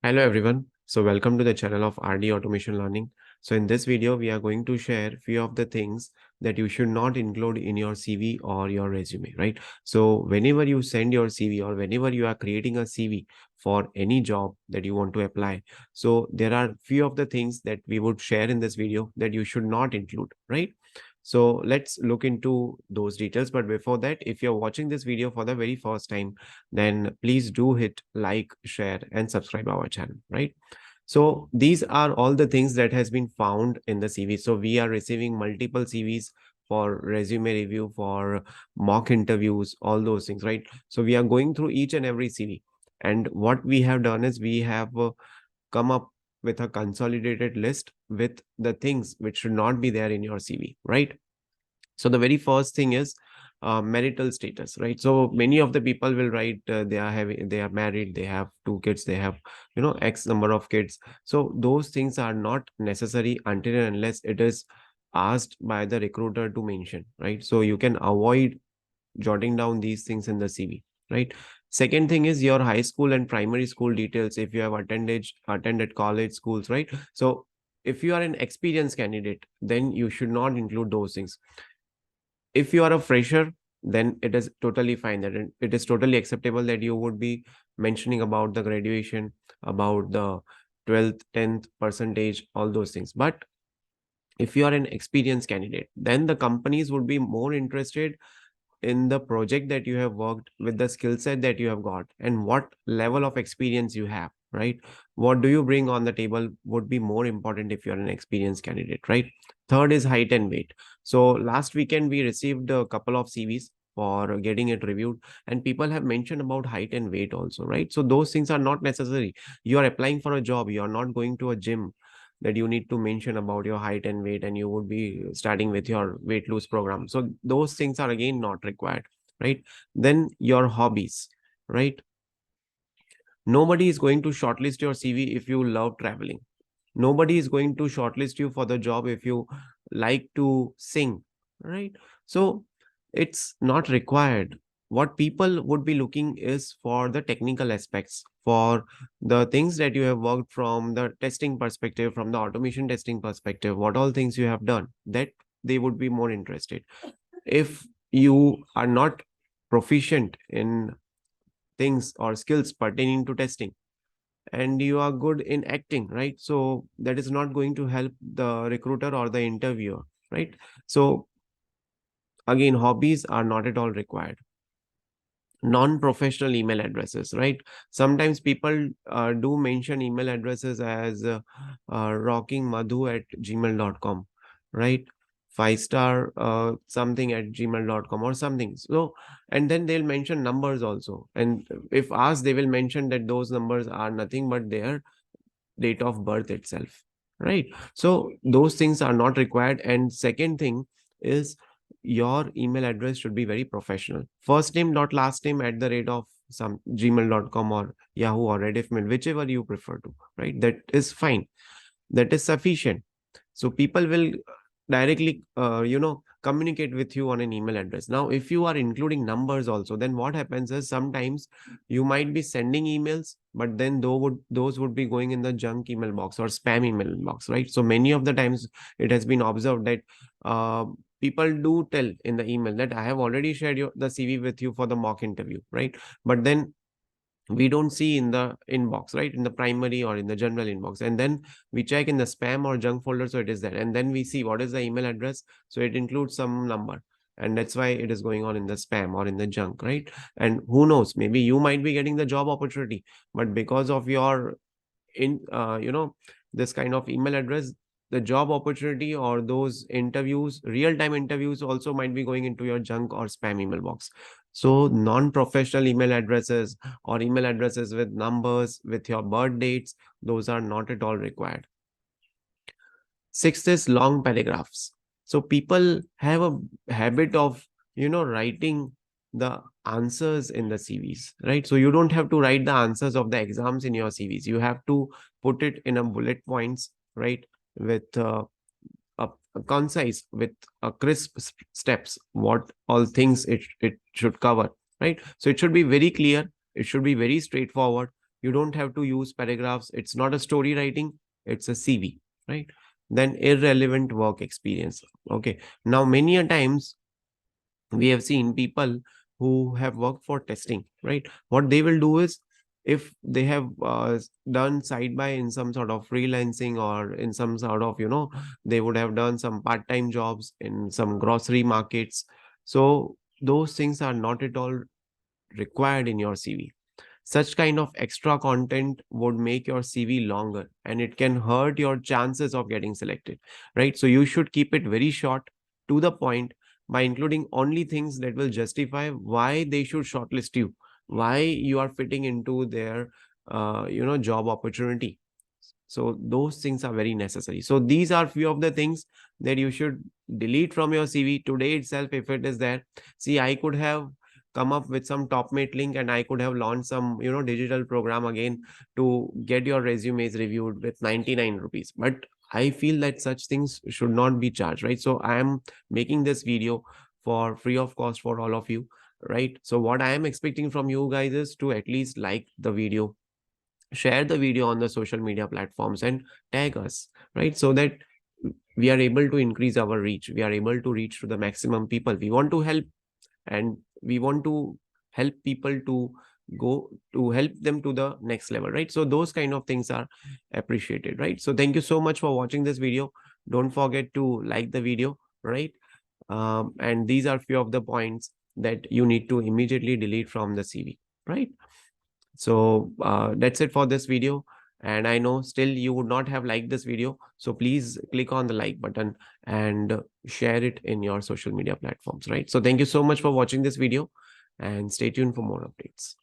Hello everyone. So welcome to the channel of RD Automation Learning. So in this video, we are going to share few of the things that you should not include in your CV or your resume, right? So whenever you send your CV or whenever you are creating a CV for any job that you want to apply, so there are few of the things that we would share in this video that you should not include, right? So let's look into those details. But before that, if you're watching this video for the very first time, then please do hit like, share, and subscribe our channel, right? So these are all the things that has been found in the CV. So we are receiving multiple CVs for resume review, for mock interviews, all those things, right? So we are going through each and every CV. And what we have done is we have come up with a consolidated list with the things which should not be there in your CV, right? So the very first thing is marital status, right? So many of the people will write they are married, they have two kids, they have x number of kids. So those things are not necessary until and unless it is asked by the recruiter to mention, right? So you can avoid jotting down these things in the CV, right? Second thing is your high school and primary school details if you have attended college schools, right? So if you are an experienced candidate, then you should not include those things. If you are a fresher, then it is totally fine, that it is totally acceptable that you would be mentioning about the graduation, about the 12th 10th percentage, all those things. But if you are an experienced candidate, then the companies would be more interested in the project that you have worked with, the skill set that you have got, and what level of experience you have, right? What do you bring on the table would be more important if you're an experienced candidate, right? Third is height and weight. So last weekend we received a couple of CVs for getting it reviewed, and people have mentioned about height and weight also, right? So those things are not necessary. You are applying for a job, you are not going to a gym that you need to mention about your height and weight, and you would be starting with your weight loss program. So those things are again not required, right? Then your hobbies, right? Nobody is going to shortlist your CV if you love traveling. Nobody is going to shortlist you for the job if you like to sing, right? So it's not required. What people would be looking is for the technical aspects, for the things that you have worked from the testing perspective, from the automation testing perspective, what all things you have done, that they would be more interested. If you are not proficient in things or skills pertaining to testing, and you are good in acting, right? So that is not going to help the recruiter or the interviewer, right? So again, hobbies are not at all required. Non-professional email addresses, right? Sometimes people do mention email addresses as rockingmadhu@gmail.com, right? Five star something at gmail.com or something. So, and then they'll mention numbers also, and if asked, they will mention that those numbers are nothing but their date of birth itself, right? So those things are not required. And second thing is, your email address should be very professional. First name dot last name at the rate of some gmail.com or Yahoo or Rediffmail, whichever you prefer to, right? That is fine, that is sufficient. So people will directly communicate with you on an email address. Now if you are including numbers also, then what happens is sometimes you might be sending emails, but then those would be going in the junk email box or spam email box, right? So many of the times it has been observed that uh, people do tell in the email that I have already shared the CV with you for the mock interview, right? But then we don't see in the inbox, right, in the primary or in the general inbox, and then we check in the spam or junk folder, so it is there, and then we see what is the email address, so it includes some number, and that's why it is going on in the spam or in the junk, right? And who knows, maybe you might be getting the job opportunity, but because of your in this kind of email address, the job opportunity or those interviews, real time interviews, also might be going into your junk or spam email box. So non professional email addresses or email addresses with numbers, with your birth dates, those are not at all required. Sixth is long paragraphs. So people have a habit of writing the answers in the CVs, right? So you don't have to write the answers of the exams in your CVs. You have to put it in a bullet points, right? With a concise, with a crisp steps, what all things it should cover, right? So it should be very clear, it should be very straightforward, You don't have to use paragraphs. It's not a story writing, it's a CV, right? Then irrelevant work experience. Okay. Now, many a times we have seen people who have worked for testing, right? What they will do is, if they have done side by in some sort of freelancing, or in some sort of, they would have done some part-time jobs in some grocery markets. So those things are not at all required in your CV. Such kind of extra content would make your CV longer, and it can hurt your chances of getting selected, right? So you should keep it very short, to the point, by including only things that will justify why they should shortlist you, why you are fitting into their job opportunity. So those things are very necessary. So these are few of the things that you should delete from your CV today itself, if it is there. See, I could have come up with some top mate link, and I could have launched some digital program again to get your resumes reviewed with 99 rupees. But I feel that such things should not be charged, right? So I am making this video for free of cost for all of you, right? So what I am expecting from you guys is to at least like the video, share the video on the social media platforms, and tag us, right? So that we are able to increase our reach, we are able to reach to the maximum people. We want to help, and we want to help people to go to help them to the next level, right? So those kind of things are appreciated, right? So thank you so much for watching this video. Don't forget to like the video, right? And these are few of the points that you need to immediately delete from the CV, right? So that's it for this video. And I know still you would not have liked this video. So please click on the like button and share it in your social media platforms, right? So thank you so much for watching this video, and stay tuned for more updates.